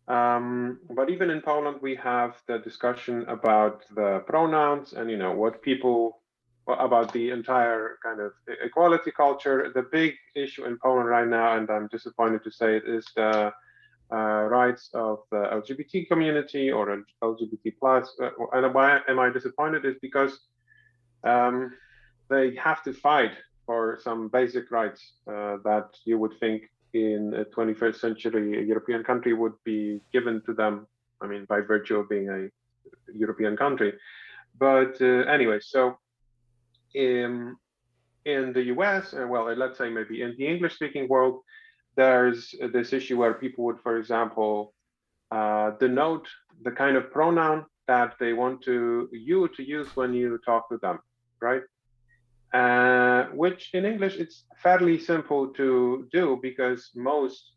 Speaker 2: But even in Poland, we have the discussion about the pronouns and, what people, about the entire kind of equality culture. The big issue in Poland right now, and I'm disappointed to say it, is the rights of the LGBT community or LGBT plus. And why am I disappointed is because um, they have to fight for some basic rights that you would think in a 21st century European country would be given to them. I mean, by virtue of being a European country. But anyway, so in the US, well, let's say maybe in the English speaking world, there's this issue where people would, for example, denote the kind of pronoun that they want you to use when you talk to them, right? Which in English it's fairly simple to do because most,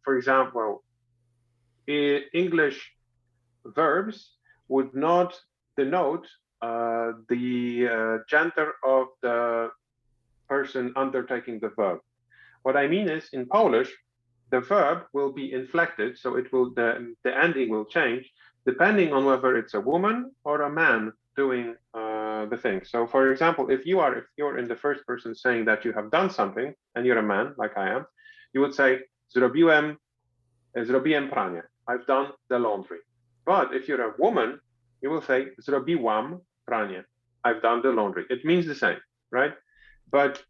Speaker 2: for example, English verbs would not denote the gender of the person undertaking the verb. What I mean is in Polish, the verb will be inflected, so the ending will change depending on whether it's a woman or a man doing the thing. So, for example, if you're in the first person saying that you have done something and you're a man, like I am, you would say zrobiłem pranie. I've done the laundry. But if you're a woman, you will say zrobiłam pranie. I've done the laundry. It means the same, right? But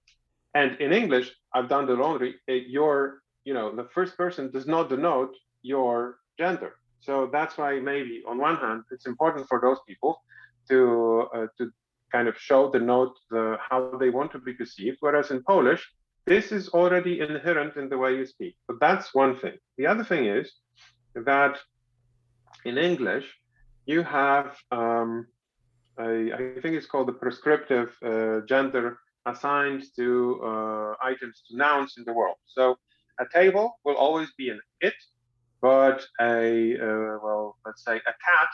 Speaker 2: and in English, I've done the laundry. The first person does not denote your gender. So that's why maybe on one hand, it's important for those people to kind of show, denote how they want to be perceived. Whereas in Polish, this is already inherent in the way you speak. But that's one thing. The other thing is that in English, you have I think it's called the prescriptive gender assigned to items, to nouns in the world. So a table will always be an it, but well, let's say a cat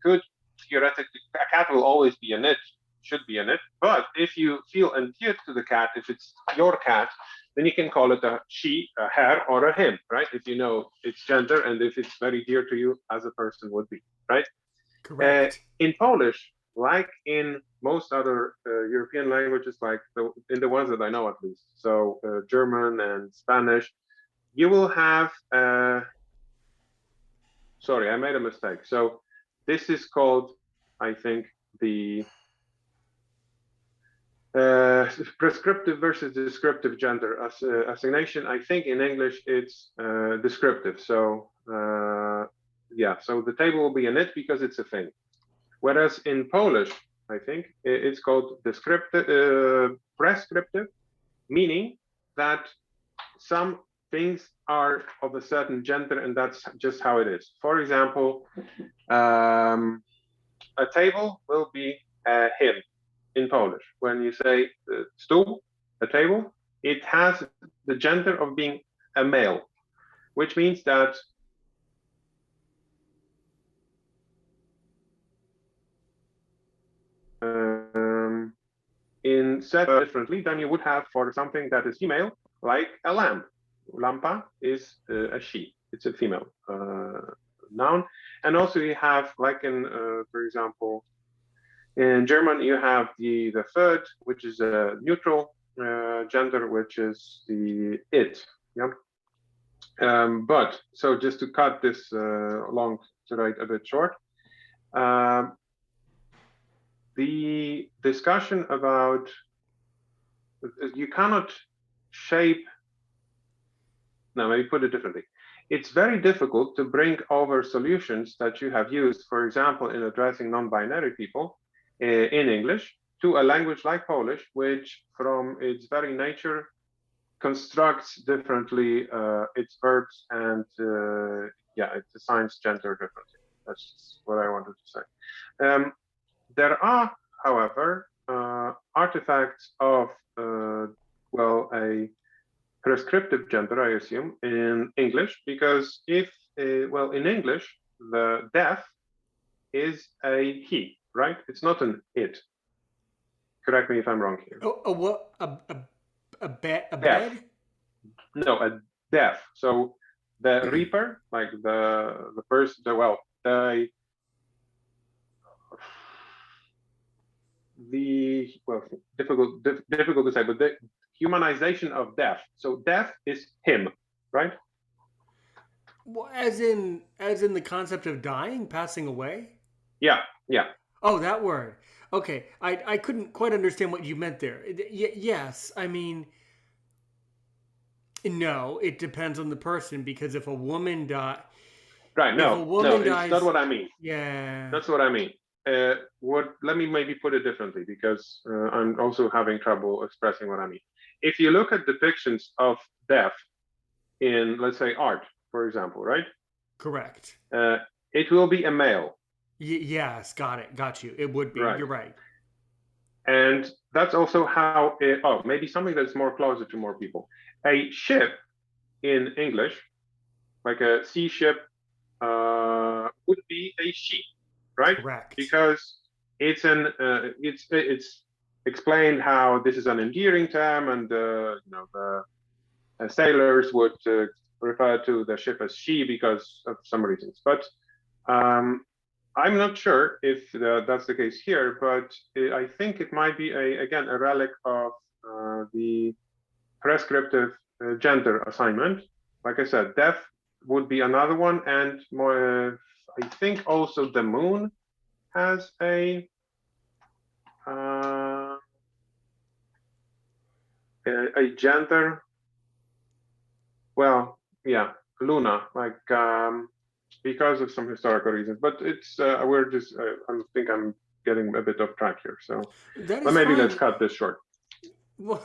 Speaker 2: could theoretically, a cat will always be an it, should be an it. But if you feel endeared to the cat, if it's your cat, then you can call it a she, a her, or a him, right? If you know its gender and if it's very dear to you as a person would be, right?
Speaker 1: Correct.
Speaker 2: In Polish, like in most other European languages, like in the ones that I know at least, so German and Spanish, you will have, sorry, I made a mistake. So this is called, I think, the prescriptive versus descriptive gender assignation. I think in English it's descriptive. So yeah, so the table will be an it because it's a thing. Whereas in Polish, I think it's called prescriptive, meaning that some things are of a certain gender and that's just how it is. For example, a table will be him in Polish. When you say stół, a table, it has the gender of being a male, which means that in set differently than you would have for something that is female, like a lamp. Lampa is a she. It's a female noun. And also you have, like in, for example, in German, you have the third, which is a neutral gender, which is the it. Yeah. But so just to cut this long story a bit short, the discussion about you cannot shape no, maybe put it differently. It's very difficult to bring over solutions that you have used, for example, in addressing non-binary people in English to a language like Polish, which from its very nature constructs differently its verbs and yeah, it assigns gender differently. That's what I wanted to say. There are, however, artifacts of well, a prescriptive gender, I assume, in English, because if well, in English, the deaf is a he, right? It's not an it. Correct me if I'm wrong here.
Speaker 1: Oh, what a
Speaker 2: Deaf.
Speaker 1: bed?
Speaker 2: No, a deaf. So the reaper, like the person, well, the well, difficult to say, but the humanization of deaf. So deaf is him, right?
Speaker 1: Well, as in the concept of dying, passing away.
Speaker 2: Yeah, yeah.
Speaker 1: Oh, that word. Okay, I couldn't quite understand what you meant there. Yes, I mean, no, it depends on the person because if a woman
Speaker 2: Right.
Speaker 1: if a
Speaker 2: No, no,
Speaker 1: woman
Speaker 2: it's not
Speaker 1: dies,
Speaker 2: what I mean.
Speaker 1: yeah,
Speaker 2: That's what I mean. What? Let me maybe put it differently because I'm also having trouble expressing what I mean. If you look at depictions of death in, let's say, art, for example, right?
Speaker 1: correct.
Speaker 2: It will be a male,
Speaker 1: Yes, got it, got you. It would be.
Speaker 2: right?
Speaker 1: You're right.
Speaker 2: And that's also how. Oh, maybe something that's more closer to more people. A ship in English, like a sea ship, would be a she, right?
Speaker 1: Correct.
Speaker 2: Because it's explained how this is an endearing term, and you know the sailors would refer to the ship as she because of some reasons. But I'm not sure if that's the case here, but I think it might be again a relic of the prescriptive gender assignment. Like I said, deaf would be another one, and more. I think also the moon has uh, a gender. Well, yeah, Luna, like because of some historical reasons. But it's we're just I think I'm getting a bit off track here. So
Speaker 1: That
Speaker 2: but
Speaker 1: is
Speaker 2: maybe let's
Speaker 1: fine.
Speaker 2: cut this short.
Speaker 1: Well,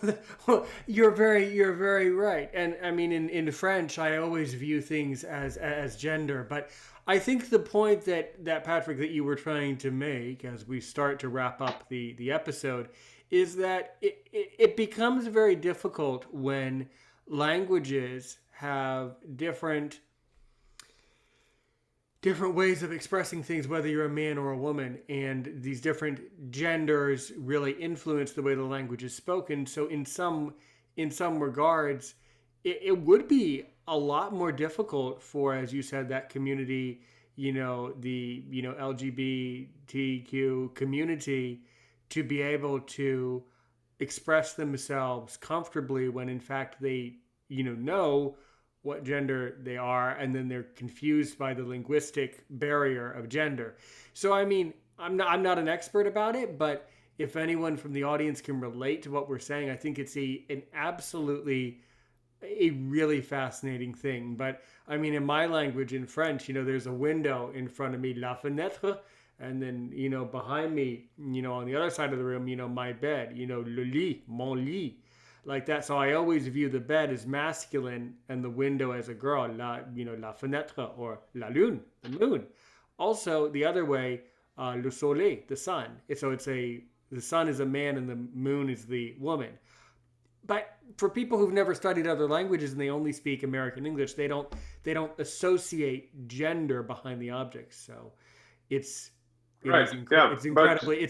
Speaker 1: you're very right. And I mean, in French, I always view things as gender. But I think the point that Patrick that you were trying to make as we start to wrap up the episode is that it becomes very difficult when languages have different ways of expressing things, whether you're a man or a woman, and these different genders really influence the way the language is spoken. So in some regards, it would be a lot more difficult for, as you said, that community, the LGBTQ community to be able to express themselves comfortably when in fact they know what gender they are, and then they're confused by the linguistic barrier of gender. So I mean, I'm not an expert about it, but if anyone from the audience can relate to what we're saying, I think it's an absolutely a really fascinating thing. But I mean, in my language, in French, there's a window in front of me, la fenêtre, and then behind me, on the other side of the room, my bed, le lit, mon lit, like that. So I always view the bed as masculine and the window as a girl, la fenêtre, or la lune, the moon. Also, the other way, le soleil, the sun. So the sun is a man and the moon is the woman. But for people who've never studied other languages and they only speak American English, they don't associate gender behind the objects. So it's
Speaker 2: Right. Yeah.
Speaker 1: it's
Speaker 2: But so
Speaker 1: incredibly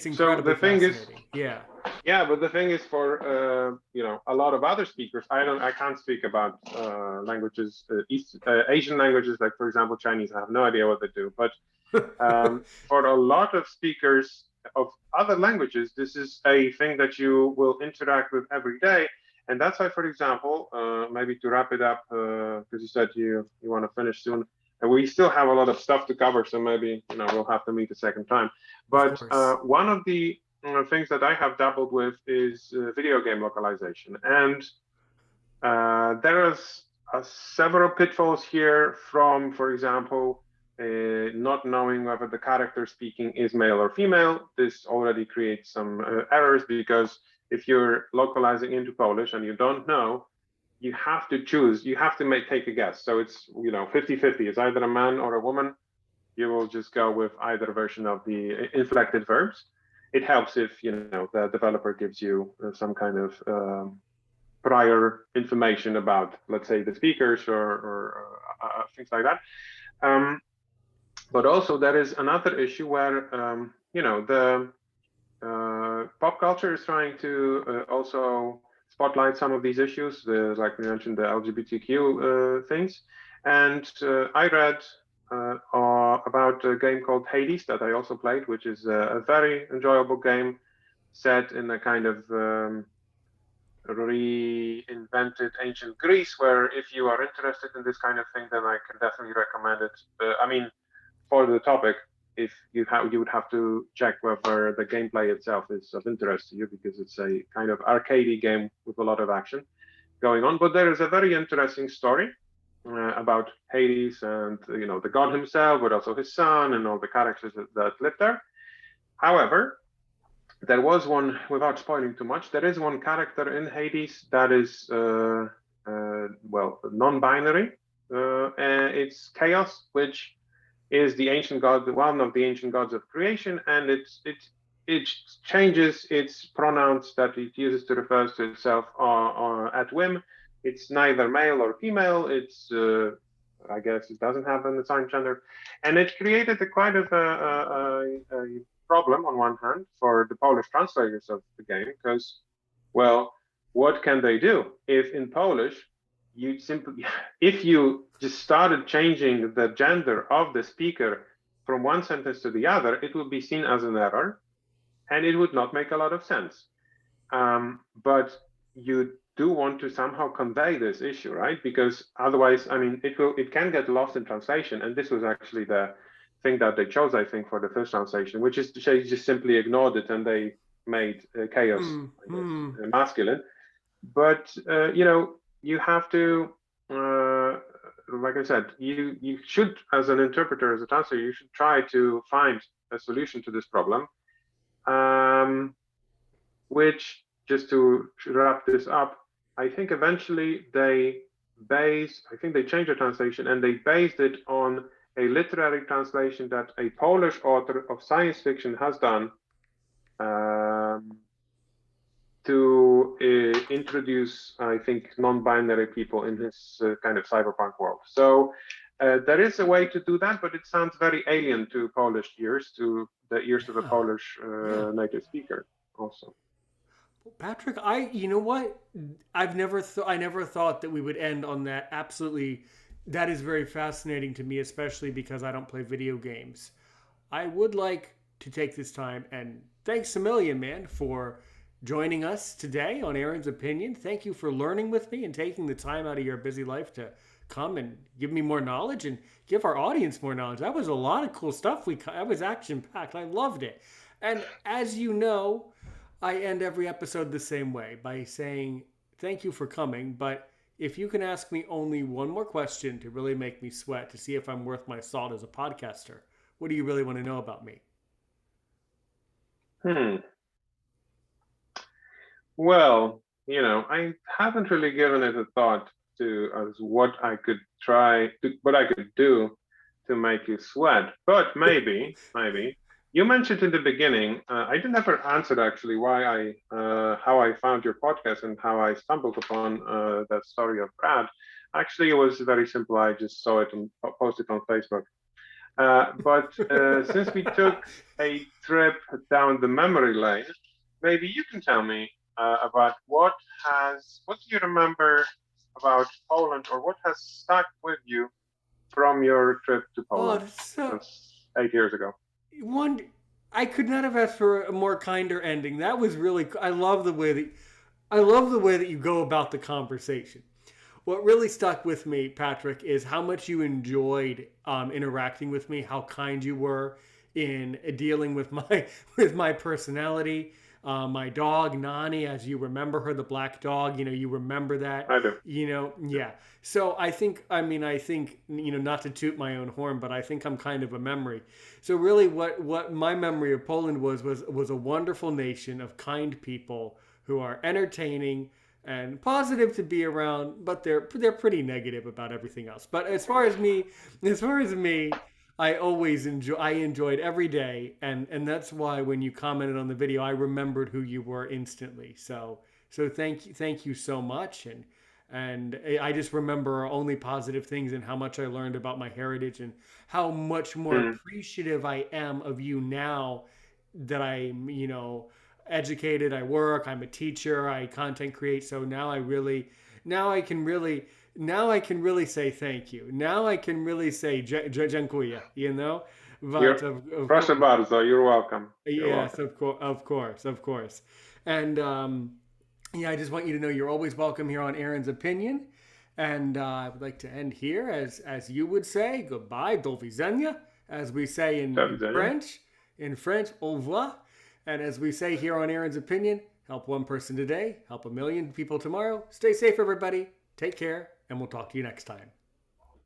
Speaker 2: the thing is,
Speaker 1: fascinating. Yeah.
Speaker 2: yeah, but the thing is for a lot of other speakers, I can't speak about languages, Asian languages, like for example Chinese. I have no idea what they do. But for a lot of speakers of other languages, this is a thing that you will interact with every day. And that's why, for example, maybe to wrap it up, because you said you want to finish soon, and we still have a lot of stuff to cover, so maybe we'll have to meet a second time.
Speaker 1: Of
Speaker 2: But
Speaker 1: course.
Speaker 2: one of the things that I have dabbled with is video game localization, and there is several pitfalls here from, for example, not knowing whether the character speaking is male or female. This already creates some errors because if you're localizing into Polish and you don't know, you have to choose, you have to take a guess. So it's, 50-50. It's either a man or a woman. You will just go with either version of the inflected verbs. It helps if, the developer gives you some kind of prior information about, let's say, the speakers or things like that. But also there is another issue where, the pop culture is trying to also spotlight some of these issues, like we mentioned, the LGBTQ things. And I read about a game called Hades that I also played, which is a very enjoyable game set in a kind of reinvented ancient Greece, where if you are interested in this kind of thing, then I can definitely recommend it. For the topic, if you would have to check whether the gameplay itself is of interest to you, because it's a kind of arcadey game with a lot of action going on. But there is a very interesting story about Hades and the god himself, but also his son and all the characters that live there. However, there was one, without spoiling too much, there is one character in Hades that is non-binary. It's Chaos, which is the ancient god, one of the ancient gods of creation, and it changes its pronouns that it uses to refer to itself at whim. It's neither male or female. It's I guess it doesn't have an assigned gender, and it created quite of a problem on one hand for the Polish translators of the game, because, well, what can they do if in Polish you simply, if you just started changing the gender of the speaker from one sentence to the other, it would be seen as an error, and it would not make a lot of sense. But you do want to somehow convey this issue, right? Because otherwise, it can get lost in translation. And this was actually the thing that they chose, I think, for the first translation, which is to say, just simply ignored it and they made chaos, masculine. But you have to, like I said, you should, as an interpreter, as a translator, you should try to find a solution to this problem. Which, just to wrap this up, I think eventually they changed the translation and they based it on a literary translation that a Polish author of science fiction has done to introduce, I think, non-binary people in his kind of cyberpunk world. So there is a way to do that, but it sounds very alien to Polish ears, to the ears of a Polish native speaker also.
Speaker 1: Patrick, you know what? I never thought that we would end on that. Absolutely. That is very fascinating to me, especially because I don't play video games. I would like to take this time and thanks a million, man, for joining us today on Aaron's Opinion. Thank you for learning with me and taking the time out of your busy life to come and give me more knowledge and give our audience more knowledge. That was a lot of cool stuff. That was action-packed. I loved it. And as you know, I end every episode the same way by saying thank you for coming, but if you can ask me only one more question to really make me sweat to see if I'm worth my salt as a podcaster, what do you really want to know about me?
Speaker 2: Well, I haven't really given it a thought as what I could do to make you sweat, but maybe. You mentioned in the beginning, I didn't ever answer actually how I found your podcast and how I stumbled upon that story of Brad. Actually, it was very simple. I just saw it and posted on Facebook. But since we took a trip down the memory lane, maybe you can tell me about what do you remember about Poland, or what has stuck with you from your trip to Poland 8 years ago?
Speaker 1: I could not have asked for a more kinder ending. That was really. I love the way that you go about the conversation. What really stuck with me, Patrick, is how much you enjoyed interacting with me. How kind you were in dealing with my personality. My dog Nani, as you remember her, the black dog, you remember that,
Speaker 2: I do.
Speaker 1: yeah. So I think, not to toot my own horn, but I think I'm kind of a memory. So really, what my memory of Poland was a wonderful nation of kind people who are entertaining and positive to be around, but they're pretty negative about everything else. But as far as me, I enjoyed every day, and that's why when you commented on the video, I remembered who you were instantly. So thank you so much, and I just remember only positive things and how much I learned about my heritage and how much more
Speaker 2: Mm.
Speaker 1: appreciative I am of you now that I'm, educated, I work, I'm a teacher, I content create. So now I can really, now I can really say thank you. Now I can really say dziękuję, But
Speaker 2: You're
Speaker 1: of
Speaker 2: proszę
Speaker 1: course,
Speaker 2: bardzo. You're welcome. You're
Speaker 1: yes,
Speaker 2: welcome.
Speaker 1: of course. And yeah, I just want you to know you're always welcome here on Aaron's Opinion. And I would like to end here as you would say, goodbye, do widzenia, as we say
Speaker 2: Do
Speaker 1: in
Speaker 2: widzenia.
Speaker 1: French. In French, au revoir. And as we say here on Aaron's Opinion, help one person today, help a million people tomorrow. Stay safe, everybody. Take care, and we'll talk to you next time.